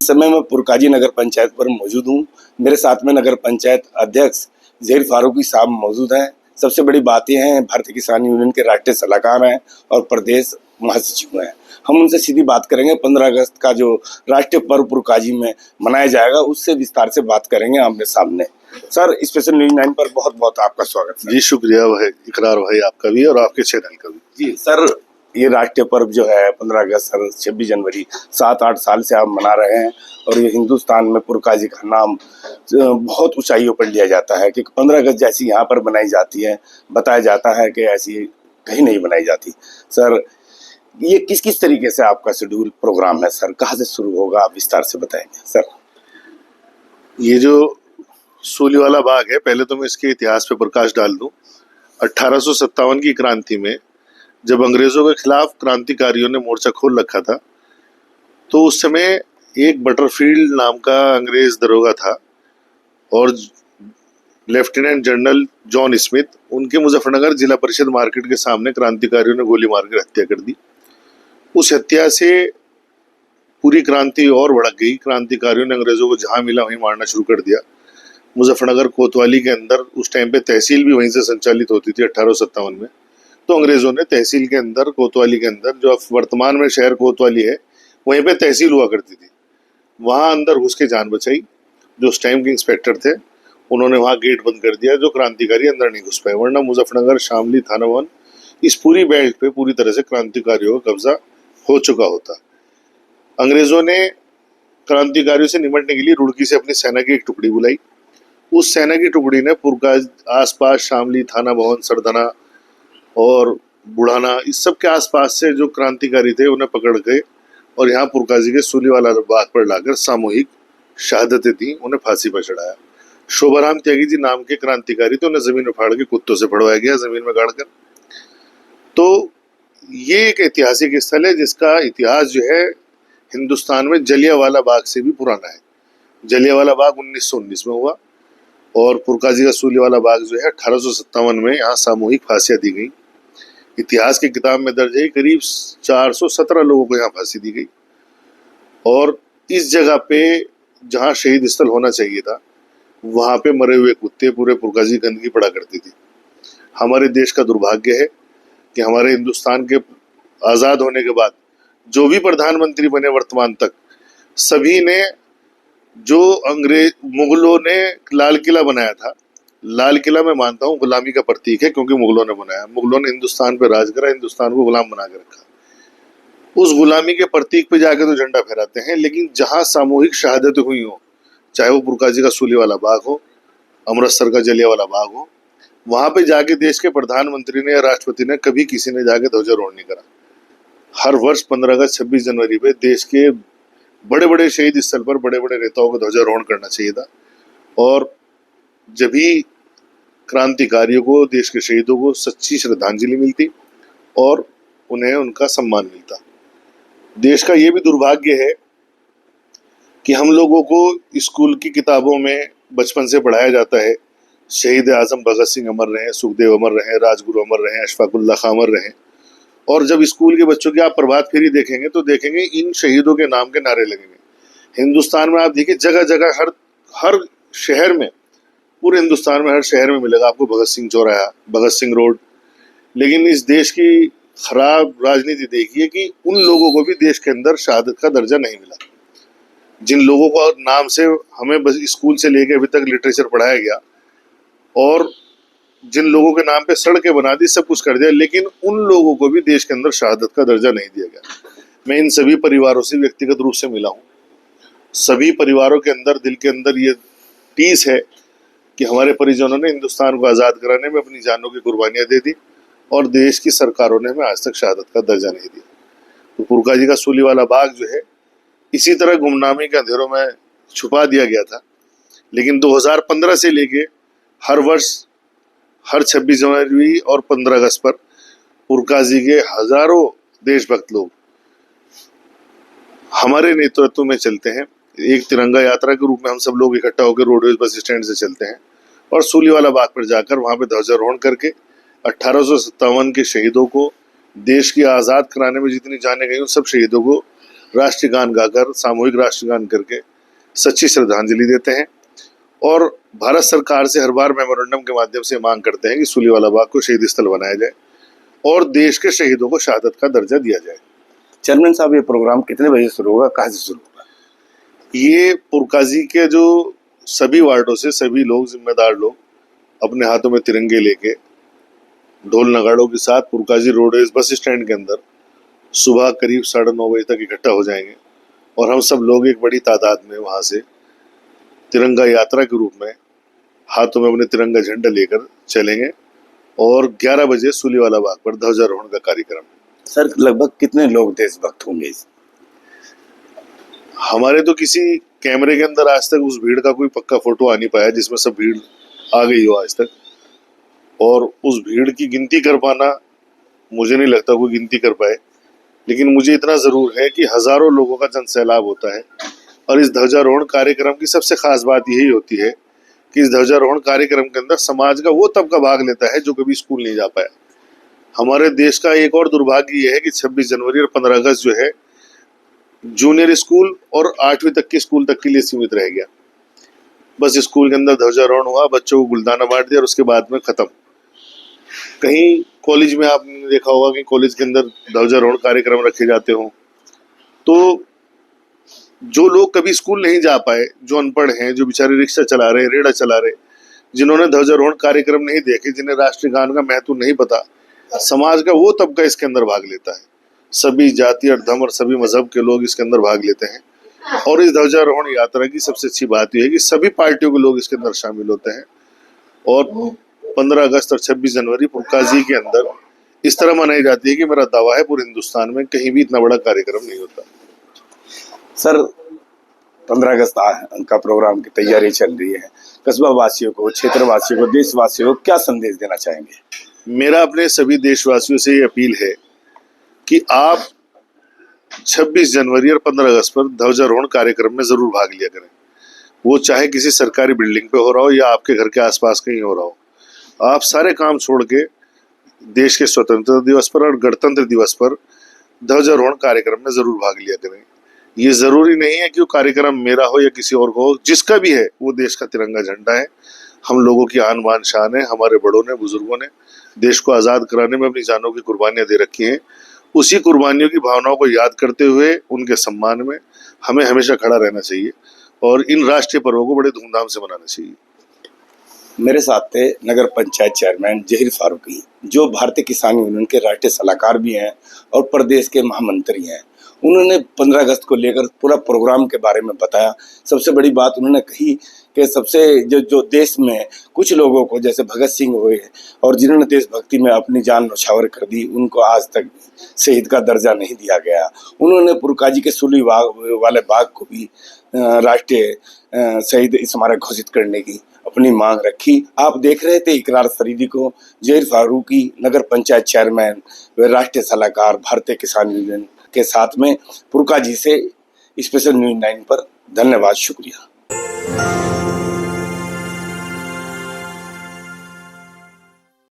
इस समय मैं पुरकाजी नगर पंचायत पर मौजूद हूँ। मेरे साथ में नगर पंचायत अध्यक्ष ज़हीर फारूकी साहब मौजूद हैं। सबसे बड़ी बात यह है, भारतीय किसान यूनियन के राष्ट्रीय सलाहकार हैं और प्रदेश महासचिव हैं। हम उनसे सीधी बात करेंगे। 15 अगस्त का जो राष्ट्रीय पर्व पुरकाजी में मनाया जाएगा, उससे विस्तार से बात करेंगे आमने सामने। सर, स्पेशल न्यूज़ 9 पर बहुत बहुत आपका स्वागत। जी शुक्रिया भाई, इकरार भाई, आपका भी और आपके चैनल का भी। जी सर, ये राष्ट्रीय पर्व जो है 15 अगस्त सर 26 जनवरी 7-8 साल से आप मना रहे हैं और ये हिंदुस्तान में पुरकाजी का नाम बहुत ऊंचाइयों पर लिया जाता है कि 15 अगस्त जैसी यहाँ पर बनाई जाती है, बताया जाता है कि ऐसी कहीं नहीं बनाई जाती। सर, ये किस किस तरीके से आपका शेड्यूल प्रोग्राम है सर, कहाँ से शुरू होगा, आप विस्तार से बताएंगे सर। ये जो सूलीवाला बाग है, पहले तो मैं इसके इतिहास पे प्रकाश डाल दूं। 1857 की क्रांति में जब अंग्रेजों के खिलाफ क्रांतिकारियों ने मोर्चा खोल रखा था, तो उस समय एक बटरफील्ड नाम का अंग्रेज दरोगा था और लेफ्टिनेंट जनरल जॉन स्मिथ, उनके मुजफ्फरनगर जिला परिषद मार्केट के सामने क्रांतिकारियों ने गोली मारकर हत्या कर दी। उस हत्या से पूरी क्रांति और भड़क गई। क्रांतिकारियों ने अंग्रेजों को जहां मिला वहीं मारना शुरू कर दिया। मुजफ्फरनगर कोतवाली के अंदर उस टाइम पे तहसील भी वहीं से संचालित होती थी 1857 में। तो अंग्रेजों ने तहसील के अंदर, कोतवाली के अंदर, जो वर्तमान में शहर कोतवाली है, वहीं पे तहसील हुआ करती थी, वहां अंदर घुस के जान बचाई। जो उस टाइम के इंस्पेक्टर थे, उन्होंने वहां गेट बंद कर दिया, जो क्रांतिकारी अंदर नहीं घुस पाए, वरना मुजफ्फरनगर, शामली, थाना वन, इस पूरी बेल्ट पे पूरी तरह से क्रांतिकारियों का कब्जा हो चुका होता। अंग्रेजों ने क्रांतिकारियों से निपटने के लिए रुड़की से अपनी सेना की एक टुकड़ी बुलाई। उस सेना की टुकड़ी ने पुरकाज आसपास, शामली, थाना भवन, सरदना और बुढ़ाना, इस सब के आसपास से जो क्रांतिकारी थे उन्हें पकड़ के और यहाँ पुरकाजी के सूलीवाला बाग पर लाकर सामूहिक शहादतें दी, उन्हें फांसी पर चढ़ाया। शोभाराम त्यागी जी नाम के क्रांतिकारी थे, उन्हें जमीन में फाड़ के कुत्तों से फड़वाया गया, जमीन में गाड़कर। तो ये एक ऐतिहासिक स्थल है जिसका इतिहास जो है हिंदुस्तान में जलियांवाला बाग से भी पुराना है। जलियांवाला बाग 1919 में हुआ और पुरकाजी का सूलीवाला बाग जो है 1857 में यहाँ सामूहिक फांसियां दी गई। इतिहास की किताब में दर्ज है करीब 417 लोगों को यहाँ फांसी दी गई। और इस जगह पे जहाँ शहीद स्थल होना चाहिए था, वहां पे मरे हुए कुत्ते, पूरे पुरकाजी गंदगी पड़ा करती थी। हमारे देश का दुर्भाग्य है कि हमारे हिंदुस्तान के आजाद होने के बाद जो भी प्रधानमंत्री बने वर्तमान तक, सभी ने, जो अंग्रेज मुगलों ने लाल किला बनाया था, लाल किला मैं मानता हूँ गुलामी का प्रतीक है, क्योंकि मुगलों ने बनाया, मुगलों ने हिंदुस्तान पे राज करा, हिंदुस्तान को गुलाम बना के रखा। उस गुलामी के प्रतीक पे जाके तो झंडा फहराते हैं, लेकिन जहां सामूहिक शहादत हुई हो, चाहे वो पुरकाजी का सूलीवाला बाग हो, अमृतसर का जलियांवाला बाग हो, वहां पे जाके देश के प्रधानमंत्री ने या राष्ट्रपति ने कभी किसी ने जाके ध्वजारोहण नहीं करा। हर वर्ष 15 अगस्त 26 जनवरी पे देश के बड़े बड़े शहीद स्थल पर बड़े बड़े नेताओं को ध्वजारोहण करना चाहिए था, और जब भी क्रांतिकारियों को, देश के शहीदों को सच्ची श्रद्धांजलि मिलती और उन्हें उनका सम्मान मिलता। देश का ये भी दुर्भाग्य है कि हम लोगों को स्कूल की किताबों में बचपन से पढ़ाया जाता है शहीद आजम भगत सिंह अमर रहे, सुखदेव अमर रहे, राजगुरु अमर रहे, अशफाकुल्लाह खां अमर रहे। और जब स्कूल के बच्चों की आप प्रभात फेरी देखेंगे तो देखेंगे इन शहीदों के नाम के नारे लगेंगे। हिंदुस्तान में आप देखिए जगह जगह, हर शहर में, पूरे हिंदुस्तान में हर शहर में मिलेगा आपको भगत सिंह चौराहा, भगत सिंह रोड। लेकिन इस देश की खराब राजनीति देखिए कि उन लोगों को भी देश के अंदर शहादत का दर्जा नहीं मिला, जिन लोगों को नाम से हमें बस स्कूल से लेके अभी तक लिटरेचर पढ़ाया गया और जिन लोगों के नाम पे सड़कें बना दी, सब कुछ कर दिया, लेकिन उन लोगों को भी देश के अंदर शहादत का दर्जा नहीं दिया गया। मैं इन सभी परिवारों से व्यक्तिगत रूप से मिला हूँ। सभी परिवारों के अंदर, दिल के अंदर ये टीस है कि हमारे परिजनों ने हिंदुस्तान को आज़ाद कराने में अपनी जानों की कुर्बानियां दे दी और देश की सरकारों ने हमें आज तक शहादत का दर्जा नहीं दिया। तो पुरकाजी का सूलीवाला बाग जो है, इसी तरह गुमनामी के अंधेरों में छुपा दिया गया था। लेकिन 2015 से लेके हर वर्ष, हर 26 जनवरी और 15 अगस्त पर पुरकाजी के हजारों देशभक्त लोग हमारे नेतृत्व में चलते हैं। एक तिरंगा यात्रा के रूप में हम सब लोग इकट्ठा होकर रोडवेज बस स्टैंड से चलते हैं और सूलीवाला बाग पर जाकर वहां पे ध्वजारोहण करके 1857 के शहीदों को, देश की आज़ाद कराने में जितनी जाने गई उन सब शहीदों को राष्ट्रगान गाकर, सामूहिक राष्ट्रगान करके सच्ची श्रद्धांजलि देते हैं और भारत सरकार से हर बार मेमोरेंडम के माध्यम से मांग करते हैं कि सूलीवाला बाग को शहीद स्थल बनाया जाए और देश के शहीदों को शहादत का दर्जा दिया जाए। चेयरमैन साहब, ये प्रोग्राम कितने बजे शुरू होगा, कहाँ से शुरू होगा? ये पुरकाजी के जो सभी वार्डों से सभी लोग, जिम्मेदार लोग अपने हाथों में तिरंगे लेके ढोल नगाड़ों के साथ पुरकाजी रोडवेज बस स्टैंड के अंदर सुबह करीब 9:30 बजे तक इकट्ठा हो जाएंगे और हम सब लोग एक बड़ी तादाद में वहां से तिरंगा यात्रा के रूप में हाथों में अपने तिरंगा झंडा लेकर चलेंगे और 11 बजे सूलीवाला बाग पर ध्वजारोहण का कार्यक्रम। सर, लगभग कितने लोग देशभक्त होंगे? हमारे तो किसी कैमरे के अंदर आज तक उस भीड़ का कोई पक्का फोटो आ नहीं पाया जिसमें सब भीड़ आ गई हो आज तक, और उस भीड़ की गिनती कर पाना मुझे नहीं लगता कोई गिनती कर पाए, लेकिन मुझे इतना जरूर है कि हजारों लोगों का जनसैलाब होता है। और इस ध्वजारोहण कार्यक्रम की सबसे खास बात यही होती है कि इस ध्वजारोहण कार्यक्रम के अंदर समाज का वो तबका भाग लेता है जो कभी स्कूल नहीं जा पाया। हमारे देश का एक और दुर्भाग्य ये है कि 26 जनवरी और 15 अगस्त जो है जूनियर स्कूल और 8वीं तक के स्कूल तक के लिए सीमित रह गया। बस स्कूल के अंदर ध्वजारोहण हुआ, बच्चों को गुलदाना बांट दिया और उसके बाद में खत्म। कहीं कॉलेज में आपने देखा होगा कि कॉलेज के अंदर ध्वजारोहण कार्यक्रम रखे जाते हों, तो जो लोग कभी स्कूल नहीं जा पाए, जो अनपढ़ हैं, जो बेचारे रिक्शा चला रहे, रेड़ा चला रहे, जिन्होंने ध्वजारोहण कार्यक्रम नहीं देखे, जिन्हें राष्ट्रगान का महत्व नहीं पता, समाज का वो तबका इसके अंदर भाग लेता है। सभी जाति और धर्म और सभी मजहब के लोग इसके अंदर भाग लेते हैं और इस ध्वजारोहण यात्रा की सबसे अच्छी बात यह है कि सभी पार्टियों के लोग इसके अंदर शामिल होते हैं और 15 अगस्त और 26 जनवरी पुरकाजी के अंदर इस तरह मनाई जाती है कि मेरा दावा है पूरे हिंदुस्तान में कहीं भी इतना बड़ा कार्यक्रम नहीं होता। सर, 15 अगस्त का प्रोग्राम की तैयारी चल रही है, कस्बा वासियों को, क्षेत्र वासियों को, देशवासियों को क्या संदेश देना चाहेंगे? मेरा अपने सभी देशवासियों से ये अपील है कि आप 26 जनवरी और 15 अगस्त पर ध्वजारोहण कार्यक्रम में जरूर भाग लिया करें। वो चाहे किसी सरकारी बिल्डिंग पे हो रहा हो या आपके घर के आसपास कहीं हो रहा हो, आप सारे काम छोड़ के देश के स्वतंत्रता दिवस पर और गणतंत्र दिवस पर ध्वजारोहण कार्यक्रम में जरूर भाग लिया करें। ये जरूरी नहीं है कि वो कार्यक्रम मेरा हो या किसी और को हो, जिसका भी है वो देश का तिरंगा झंडा है। हम लोगों की आन बान शान है। हमारे बड़ों ने, बुजुर्गों ने देश को आजाद कराने में अपनी जानों की कुर्बानियां दे रखी हैं। उसी कुर्बानियों की भावनाओं को याद करते हुए उनके सम्मान में हमें हमेशा खड़ा रहना चाहिए और इन राष्ट्रीय पर्वों को बड़े धूमधाम से मनाना चाहिए। मेरे साथ थे नगर पंचायत चेयरमैन जहीर फारूकी, जो भारतीय किसान यूनियन के राष्ट्रीय सलाहकार भी हैं और प्रदेश के महामंत्री हैं। उन्होंने 15 अगस्त को लेकर पूरा प्रोग्राम के बारे में बताया। सबसे बड़ी बात उन्होंने कही कि सबसे जो देश में कुछ लोगों को, जैसे भगत सिंह हुए और जिन्होंने देशभक्ति में अपनी जान न्यौछावर कर दी, उनको आज तक शहीद का दर्जा नहीं दिया गया। उन्होंने पुरकाजी के सूलीवाला बाग को भी राष्ट्रीय शहीद स्मारक घोषित करने की अपनी मांग रखी। आप देख रहे थे इकरार फरीदी को, जहीर फारूकी, नगर पंचायत चेयरमैन व राष्ट्रीय सलाहकार भारतीय किसान यूनियन के साथ में पुरकाजी से स्पेशल न्यूज़ 9 पर। धन्यवाद, शुक्रिया।